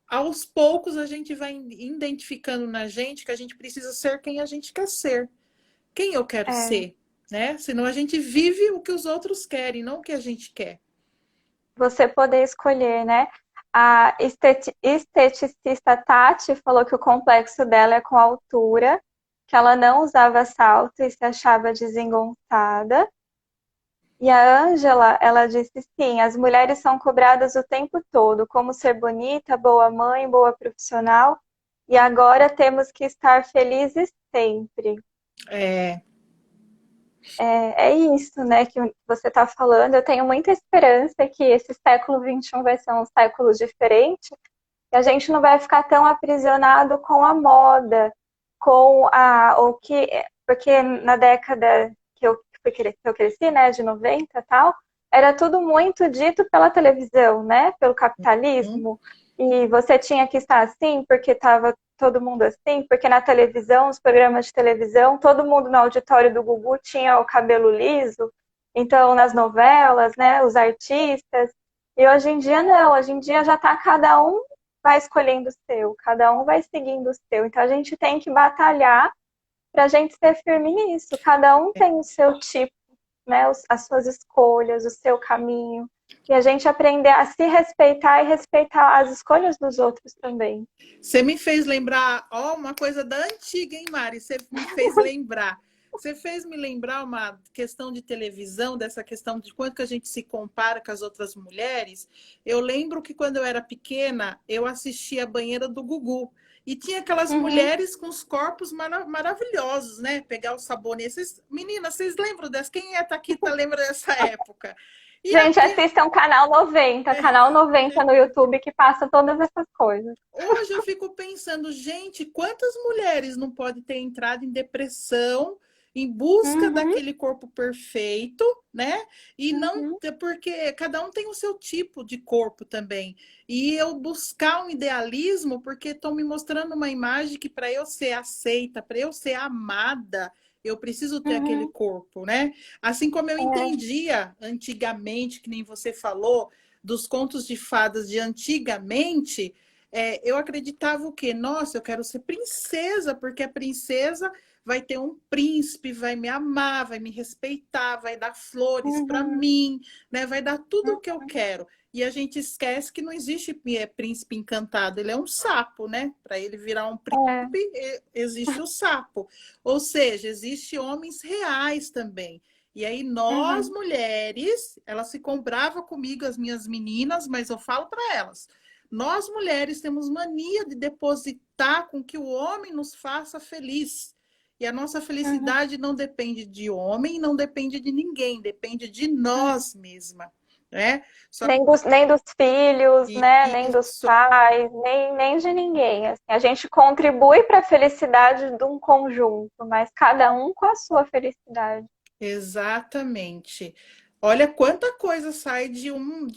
aos poucos a gente vai identificando na gente que a gente precisa ser quem a gente quer ser. Quem eu quero é. ser, né? Senão a gente vive o que os outros querem, não o que a gente quer. Você poder escolher, né? A esteticista Tati falou que o complexo dela é com a altura, que ela não usava salto e se achava desengonçada. E a Ângela, ela disse sim, as mulheres são cobradas o tempo todo, como ser bonita, boa mãe, boa profissional, e agora temos que estar felizes sempre. É, É isso, né, que você está falando. Eu tenho muita esperança que esse século XXI vai ser um século diferente, que a gente não vai ficar tão aprisionado com a moda, com o que, porque na década que eu cresci, né, de 90 e tal, era tudo muito dito pela televisão, né, pelo hum, capitalismo, e você tinha que estar assim porque estava todo mundo assim, porque na televisão, os programas de televisão, todo mundo no auditório do Gugu tinha o cabelo liso, então nas novelas, né, os artistas, e hoje em dia não, hoje em dia já está cada um vai escolhendo o seu, cada um vai seguindo o seu. Então a gente tem que batalhar para a gente ser firme nisso. Cada um tem o seu tipo, né? As suas escolhas, o seu caminho. E a gente aprender a se respeitar e respeitar as escolhas dos outros também. Você me fez lembrar, ó, uma coisa da antiga, hein, Mari? Você me fez lembrar. Você fez me lembrar uma questão de televisão, dessa questão de quanto que a gente se compara com as outras mulheres. Eu lembro que quando eu era pequena, eu assistia a Banheira do Gugu. E tinha aquelas Uhum. mulheres com os corpos maravilhosos, né? Pegar o sabonete. Meninas, vocês lembram dessa? Quem é Taquita lembra dessa época? E Gente, aqui, assistam canal 90 no YouTube que passa todas essas coisas. hoje eu fico pensando, gente, quantas mulheres não podem ter entrado em depressão em busca Uhum, daquele corpo perfeito, né? E não, uhum, porque cada um tem o seu tipo de corpo também. E eu buscar um idealismo, porque estão me mostrando uma imagem que para eu ser aceita, para eu ser amada, eu preciso ter aquele uhum. corpo, né? Assim como eu É, entendia antigamente, que nem você falou, dos contos de fadas de antigamente, eu acreditava o quê? Nossa, eu quero ser princesa, porque a princesa vai ter um príncipe, vai me amar, vai me respeitar, vai dar flores para uhum, mim, né? Vai dar tudo o que eu uhum. quero. E a gente esquece que não existe príncipe encantado, ele é um sapo, né? Para ele virar um É, príncipe, existe o sapo. Ou seja, existem homens reais também. E aí nós uhum, mulheres, elas se compravam comigo, as minhas meninas, mas eu falo para elas, nós mulheres temos mania de depositar com que o homem nos faça feliz. E a nossa uhum, felicidade não depende de homem, não depende de ninguém, depende de uhum. nós mesma, né? Só Nem dos filhos, que né? Nem dos isso, pais, nem de ninguém. Assim, a gente contribui para a felicidade de um conjunto, mas cada um com a sua felicidade. exatamente. Olha quanta coisa sai de um.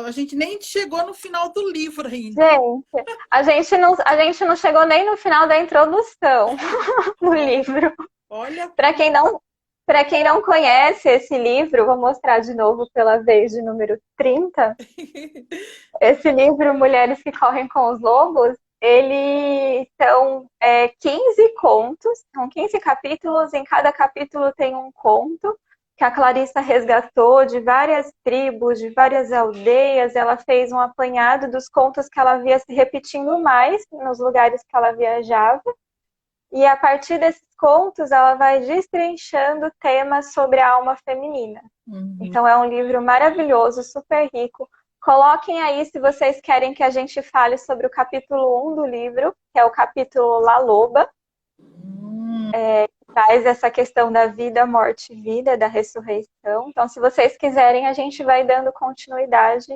A gente nem chegou no final do livro ainda. Gente, a gente não chegou nem no final da introdução do livro. Olha, Para quem não, para quem não conhece esse livro, vou mostrar de novo pela vez de número 30. Esse livro, Mulheres que Correm com os Lobos, ele são 15 contos, são 15 capítulos, em cada capítulo tem um conto que a Clarissa resgatou de várias tribos, de várias aldeias. Ela fez um apanhado dos contos que ela via se repetindo mais nos lugares que ela viajava. E a partir desses contos, ela vai destrinchando temas sobre a alma feminina. uhum. Então, é um livro maravilhoso, super rico. Coloquem aí se vocês querem que a gente fale sobre o capítulo 1 do livro, que é o capítulo La Loba, Hum. que traz essa questão da vida, morte e vida, da ressurreição. Então, se vocês quiserem, a gente vai dando continuidade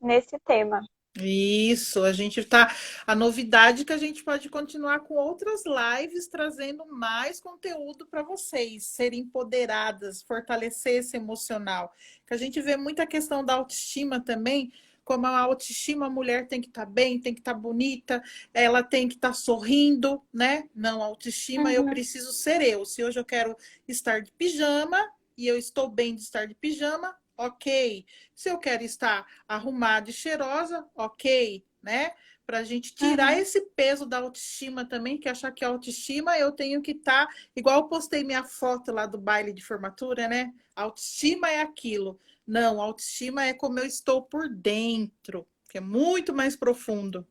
nesse tema. Isso, a gente tá. A novidade é que a gente pode continuar com outras lives trazendo mais conteúdo para vocês serem empoderadas, fortalecer esse emocional. Que a gente vê muita questão da autoestima também, como a autoestima, a mulher tem que estar bem, tem que estar bonita, ela tem que estar sorrindo, né? Não, autoestima, eu Uhum, preciso ser eu. Se hoje eu quero estar de pijama e eu estou bem de estar de pijama, ok. Se eu quero estar arrumada e cheirosa, ok, né? Para a gente tirar uhum. esse peso da autoestima também, que achar que a autoestima eu tenho que estar, igual eu postei minha foto lá do baile de formatura, né? Autoestima é aquilo. Não, autoestima é como eu estou por dentro, que é muito mais profundo.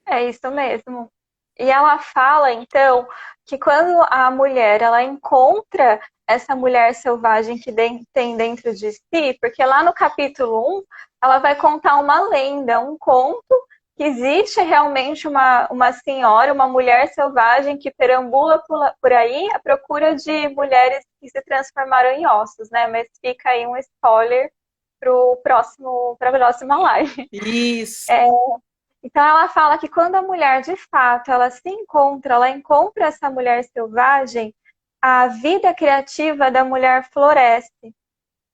É isso mesmo. E ela fala, então, que quando a mulher ela encontra essa mulher selvagem que tem dentro de si, porque lá no capítulo 1 ela vai contar uma lenda, um conto, que existe realmente uma senhora, uma mulher selvagem que perambula por aí à procura de mulheres que se transformaram em ossos, né? Mas fica aí um spoiler para a próxima live. Isso. É, então ela fala que quando a mulher de fato ela se encontra, ela encontra essa mulher selvagem, a vida criativa da mulher floresce.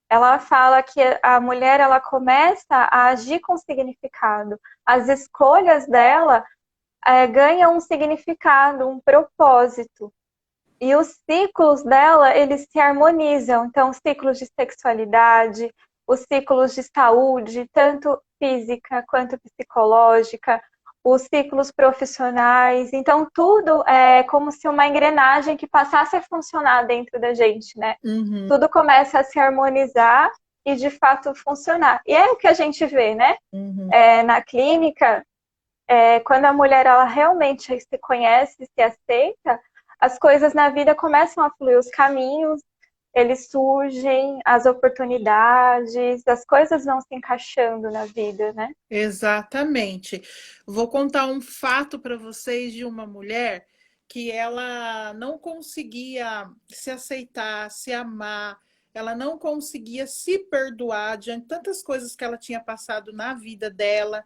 Ela fala que a mulher ela começa a agir com significado. As escolhas dela ganham um significado, um propósito. E os ciclos dela, eles se harmonizam. Então, os ciclos de sexualidade, os ciclos de saúde, tanto física quanto psicológica, os ciclos profissionais. Então, tudo é como se uma engrenagem que passasse a funcionar dentro da gente, né? Uhum. Tudo começa a se harmonizar e de fato funcionar. E é o que a gente vê, né? Uhum. Na clínica, quando a mulher ela realmente se conhece, se aceita, as coisas na vida começam a fluir, os caminhos, eles surgem, as oportunidades, as coisas vão se encaixando na vida, né? Exatamente. Vou contar um fato para vocês de uma mulher que ela não conseguia se aceitar, se amar, ela não conseguia se perdoar diante de tantas coisas que ela tinha passado na vida dela.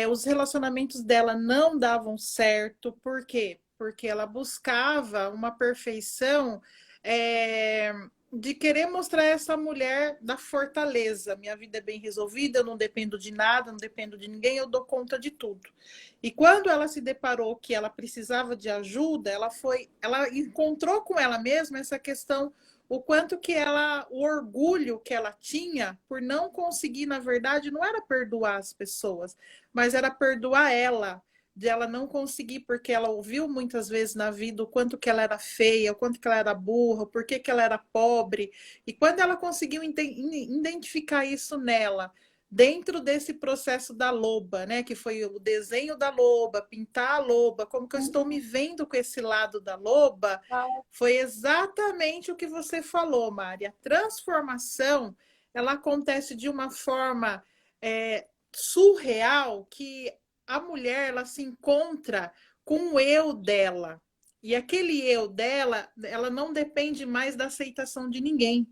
Os relacionamentos dela não davam certo. Por quê? Porque ela buscava uma perfeição, é, de querer mostrar essa mulher da fortaleza. Minha vida é bem resolvida, eu não dependo de nada, não dependo de ninguém, eu dou conta de tudo. E quando ela se deparou que ela precisava de ajuda, ela encontrou com ela mesma essa questão, o quanto que o orgulho que ela tinha por não conseguir, na verdade, não era perdoar as pessoas, mas era perdoar ela, de ela não conseguir, porque ela ouviu muitas vezes na vida o quanto que ela era feia, o quanto que ela era burra, por que que ela era pobre. E quando ela conseguiu identificar isso nela, dentro desse processo da loba, né, que foi o desenho da loba, pintar a loba, como que eu estou me vendo com esse lado da loba, foi exatamente o que você falou, Mari. A transformação, ela acontece de uma forma surreal, que a mulher ela se encontra com o eu dela. E aquele eu dela, ela não depende mais da aceitação de ninguém,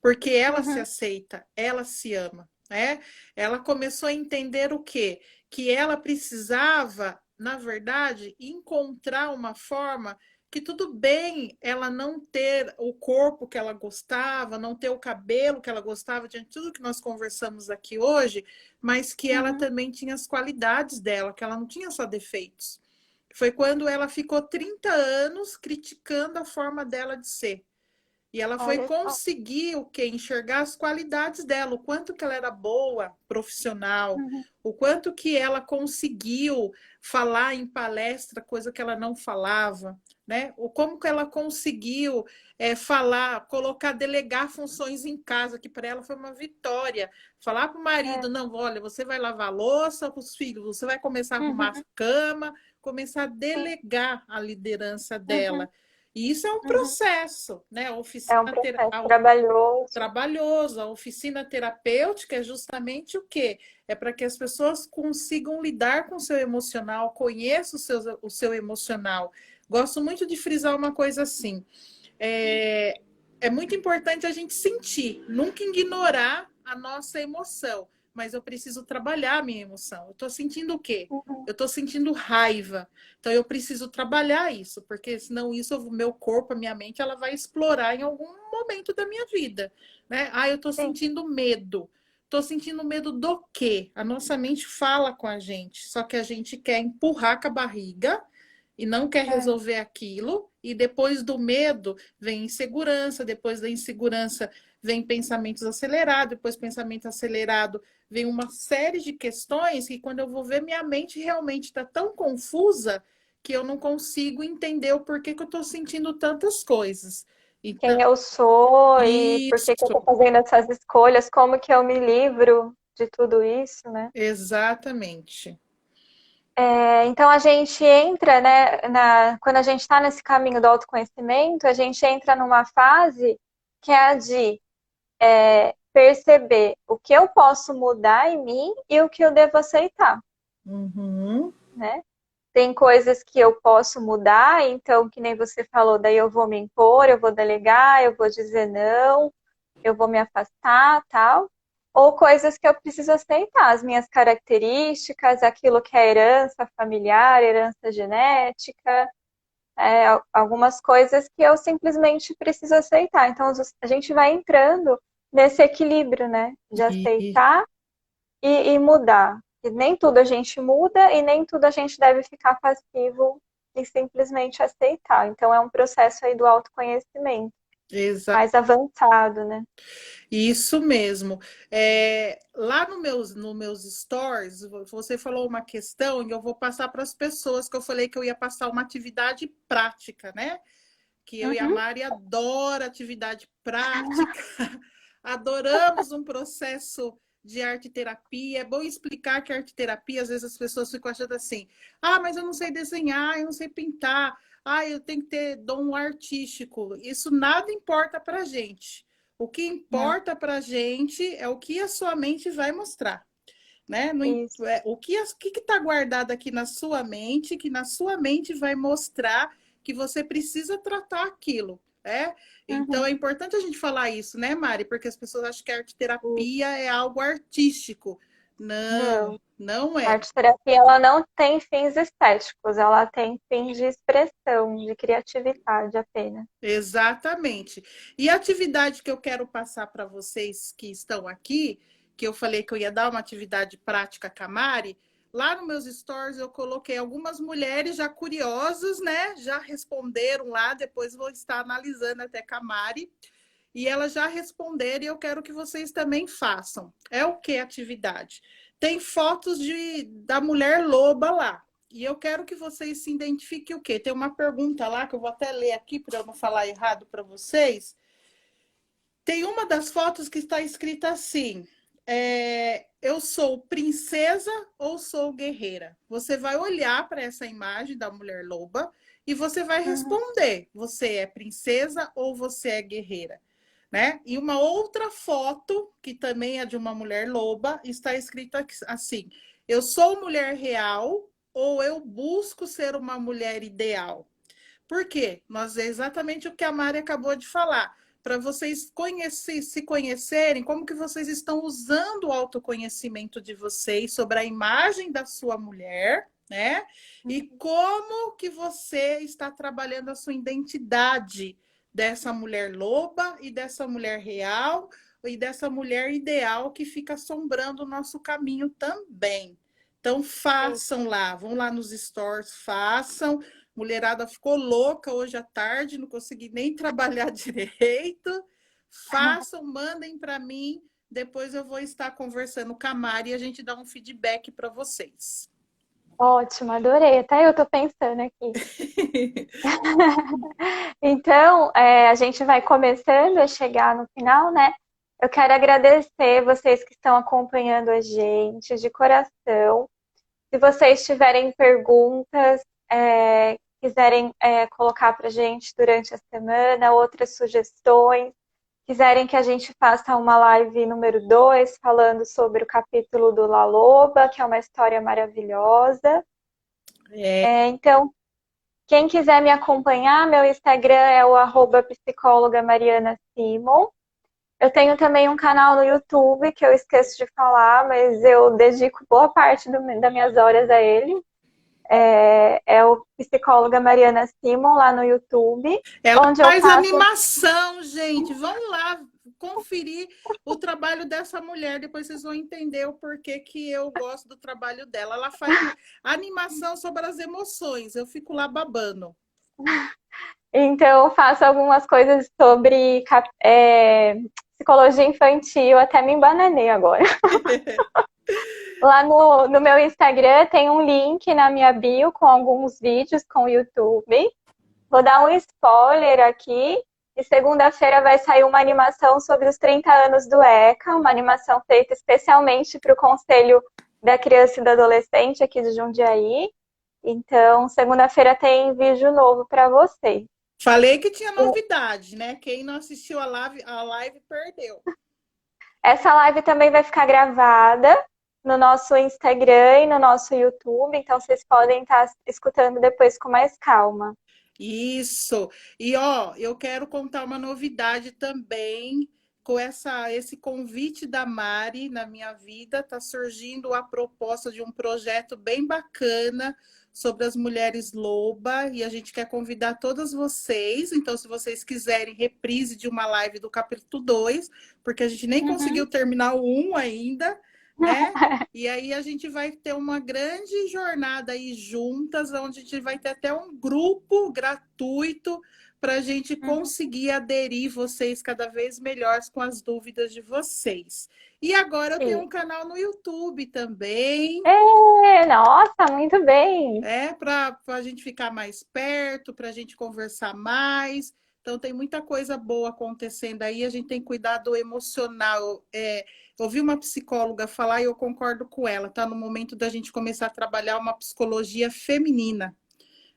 porque ela se Uhum, aceita, ela se ama, né? Ela começou a entender o quê? Que ela precisava, na verdade, encontrar uma forma que tudo bem ela não ter o corpo que ela gostava, não ter o cabelo que ela gostava, de tudo que nós conversamos aqui hoje, mas que ela uhum. também tinha as qualidades dela, que ela não tinha só defeitos. Foi quando ela ficou 30 anos criticando a forma dela de ser. E ela foi Olha só. conseguir o que? Enxergar as qualidades dela, o quanto que ela era boa, profissional, Uhum, o quanto que ela conseguiu falar em palestra, coisa que ela não falava, né? O como que ela conseguiu falar, colocar, delegar funções em casa, que para ela foi uma vitória. Falar para o marido, não, olha, você vai lavar a louça para os filhos, você vai começar a arrumar a uhum, cama, começar a sim, delegar a liderança uhum, dela. E isso é um uhum. processo, né? É um processo trabalhoso. Trabalhoso. A oficina terapêutica é justamente o quê? É para que as pessoas consigam lidar com o seu emocional, conheçam o seu emocional. Gosto muito de frisar uma coisa assim. É, é muito importante a gente sentir, nunca ignorar a nossa emoção, mas eu preciso trabalhar a minha emoção. Eu estou sentindo o quê? Uhum, Eu estou sentindo raiva. Então eu preciso trabalhar isso, porque senão isso, o meu corpo, a minha mente, ela vai explorar em algum momento da minha vida, né? Ah, eu estou sim, sentindo medo. Estou sentindo medo do quê? A nossa mente fala com a gente, só que a gente quer empurrar com a barriga e não quer é, resolver aquilo, e depois do medo vem insegurança, depois da insegurança vem pensamentos acelerados, depois pensamento acelerado vem uma série de questões que quando eu vou ver minha mente realmente está tão confusa que eu não consigo entender o porquê que eu estou sentindo tantas coisas. quem Então, eu sou e por que que eu isso, estou fazendo essas escolhas, como que eu me livro de tudo isso, né? exatamente. Então a gente entra, né, quando a gente está nesse caminho do autoconhecimento, a gente entra numa fase que é a de perceber o que eu posso mudar em mim e o que eu devo aceitar, Uhum. né? Tem coisas que eu posso mudar, então, que nem você falou, daí eu vou me impor, eu vou delegar, eu vou dizer não, eu vou me afastar, tal. Ou coisas que eu preciso aceitar, as minhas características, aquilo que é herança familiar, herança genética, algumas coisas que eu simplesmente preciso aceitar. Então, a gente vai entrando nesse equilíbrio, né? De E, aceitar e mudar. E nem tudo a gente muda e nem tudo a gente deve ficar passivo e simplesmente aceitar. Então é um processo aí do autoconhecimento mais avançado, né? Isso mesmo. Lá no meus stories, você falou uma questão e eu vou passar para as pessoas que eu falei que eu ia passar uma atividade prática, né? Que eu e a Uhum. Mari adora atividade prática. adoramos um processo de arte terapia. É bom explicar que arte terapia, às vezes as pessoas ficam achando assim: ah, mas eu não sei desenhar, eu não sei pintar, ah, eu tenho que ter dom artístico. Isso nada importa para gente. O que Não, importa para gente é o que a sua mente vai mostrar, né? isso. O que está guardado aqui na sua mente, que na sua mente vai mostrar que você precisa tratar aquilo, né? Então é Uhum. importante a gente falar isso, né, Mari? Porque as pessoas acham que a arte Isso. terapia é algo artístico. Não, Não. não A é. arte terapia, ela não tem fins estéticos, ela tem fins de expressão, de criatividade apenas. Exatamente. E a atividade que eu quero passar para vocês que estão aqui, que eu falei que eu ia dar uma atividade prática com a Mari, lá nos meus stories eu coloquei algumas mulheres já curiosas, né? Já responderam lá, depois vou estar analisando até com a Mari. E elas já responderam e eu quero que vocês também façam. É o que atividade? Tem fotos da mulher loba lá. E eu quero que vocês se identifiquem o quê? Tem uma pergunta lá que eu vou até ler aqui para eu não falar errado para vocês. Tem uma das fotos que está escrita assim: eu sou princesa ou sou guerreira? Você vai olhar para essa imagem da mulher loba e você vai Uhum. responder: você é princesa ou você é guerreira? Né? E uma outra foto, que também é de uma mulher loba, está escrito assim: eu sou mulher real ou eu busco ser uma mulher ideal? Por quê? Mas é exatamente o que a Mari acabou de falar. Para vocês se conhecerem, como que vocês estão usando o autoconhecimento de vocês sobre a imagem da sua mulher, né? E como que você está trabalhando a sua identidade dessa mulher loba e dessa mulher real e dessa mulher ideal que fica assombrando o nosso caminho também. Então Sim. façam lá, vão lá nos stores, façam. Mulherada ficou louca hoje à tarde, não consegui nem trabalhar direito. Façam, mandem para mim. Depois eu vou estar conversando com a Mari e a gente dá um feedback para vocês. Ótimo, adorei. Até eu tô pensando aqui. Então, a gente vai começando a chegar no final, né? Eu quero agradecer vocês que estão acompanhando a gente de coração. Se vocês tiverem perguntas, quiserem colocar para a gente durante a semana, outras sugestões, quiserem que a gente faça uma live número 2 falando sobre o capítulo do La Loba, que é uma história maravilhosa. Então, quem quiser me acompanhar, meu Instagram é o psicóloga Mariana Simon. Eu tenho também um canal no YouTube que eu esqueço de falar, mas eu dedico boa parte das minhas horas a ele. É o Psicóloga Mariana Simon lá no YouTube, Ela onde eu faz faço. animação, gente. Vão lá conferir o trabalho dessa mulher. Depois vocês vão entender o porquê que eu gosto do trabalho dela. Ela faz animação sobre as emoções. Eu fico lá babando. Então, eu faço algumas coisas sobre psicologia infantil, até me embananei agora. Lá no meu Instagram tem um link na minha bio com alguns vídeos com o YouTube. Vou dar um spoiler aqui. E segunda-feira vai sair uma animação sobre os 30 anos do ECA, uma animação feita especialmente para o Conselho da Criança e do Adolescente aqui de Jundiaí. Então, segunda-feira tem vídeo novo para vocês. Falei que tinha novidade, né? Quem não assistiu a live perdeu. Essa live também vai ficar gravada no nosso Instagram e no nosso YouTube, então vocês podem estar escutando depois com mais calma. Isso. E ó, eu quero contar uma novidade também com esse convite da Mari na minha vida. Está surgindo a proposta de um projeto bem bacana sobre as mulheres loba e a gente quer convidar todas vocês. Então, se vocês quiserem reprise de uma live do capítulo 2, porque a gente nem Uhum. conseguiu terminar o 1 ainda, né? E aí a gente vai ter uma grande jornada aí juntas, onde a gente vai ter até um grupo gratuito para a gente Uhum. conseguir aderir vocês cada vez melhores com as dúvidas de vocês. E agora eu tenho Sim. um canal no YouTube também, Nossa, muito bem. para a gente ficar mais perto, para a gente conversar mais. Então, tem muita coisa boa acontecendo aí, a gente tem que cuidar do emocional. Eu ouvi uma psicóloga falar e eu concordo com ela, tá? No momento da gente começar a trabalhar uma psicologia feminina,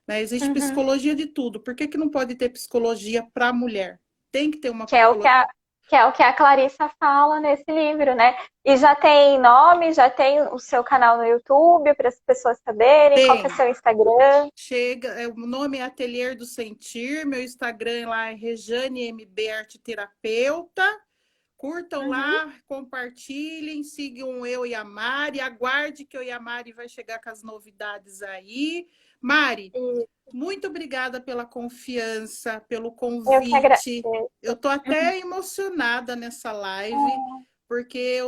né? Existe Uhum. psicologia de tudo. Por que que não pode ter psicologia para a mulher? Tem que ter uma Que é o que psicologia. que é o que a Clarissa fala nesse livro, né? E já tem nome, já tem o seu canal no YouTube para as pessoas saberem, qual que é o Tem. seu Instagram. Chega, o nome é Ateliê do Sentir, meu Instagram lá é Rejane MB Arte Terapeuta. Curtam Uhum. lá, compartilhem, sigam eu e a Mari, aguarde que eu e a Mari vai chegar com as novidades aí. Mari, E muito obrigada pela confiança, pelo eu que convite. agradeço. Eu tô até emocionada nessa live, porque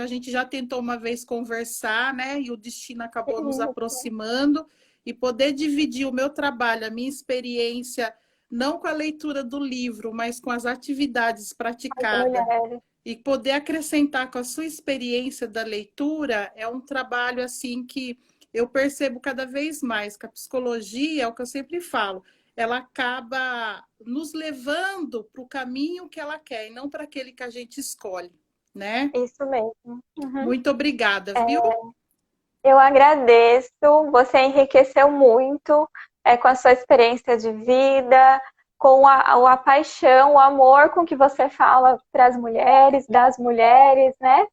a gente já tentou uma vez conversar, né? E o destino acabou nos Isso, aproximando e poder dividir o meu trabalho, a minha experiência, não com a leitura do livro, mas com as atividades as praticadas mulheres. e poder acrescentar com a sua experiência da leitura é um trabalho assim que eu percebo cada vez mais que a psicologia, é o que eu sempre falo, ela acaba nos levando para o caminho que ela quer e não para aquele que a gente escolhe, né? Isso mesmo. Uhum. Muito obrigada, É, viu? eu agradeço, você enriqueceu muito com a sua experiência de vida, com a paixão, o amor com que você fala para as mulheres, das mulheres, né?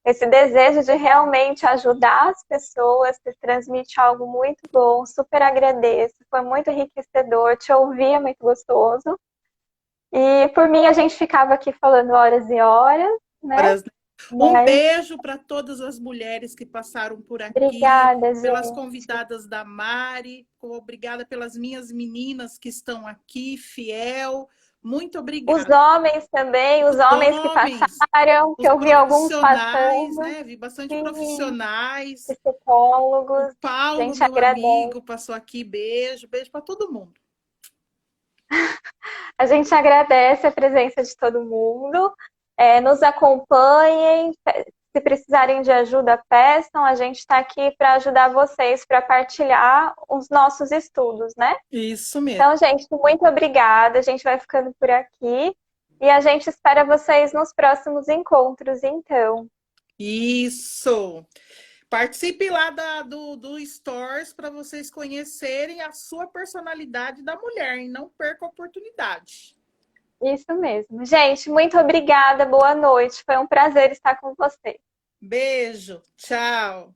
Esse desejo de realmente ajudar as pessoas, você transmite algo muito bom, super agradeço, foi muito enriquecedor, te ouvir é muito gostoso. E por mim a gente ficava aqui falando horas e horas, né? Um Mas beijo para todas as mulheres que passaram por aqui, obrigada, pelas gente. convidadas da Mari, obrigada pelas minhas meninas que estão aqui, fiel. Muito Os obrigada. homens também, os Os homens que homens, passaram, que os eu vi alguns profissionais, passando, né? Vi bastante sim, profissionais. O psicólogos, a Paulo, gente meu agradece. amigo, passou aqui. Beijo, beijo para todo mundo. A gente agradece a presença de todo mundo. Nos acompanhem. Se precisarem de ajuda, peçam. A gente está aqui para ajudar vocês, para partilhar os nossos estudos, né? Isso mesmo. Então, gente, muito obrigada. A gente vai ficando por aqui. E a gente espera vocês nos próximos encontros, então. Isso. Participe lá do Stores para vocês conhecerem a sua personalidade da mulher e não perca a oportunidade. Isso mesmo. Gente, muito obrigada. Boa noite. Foi um prazer estar com você. Beijo, tchau.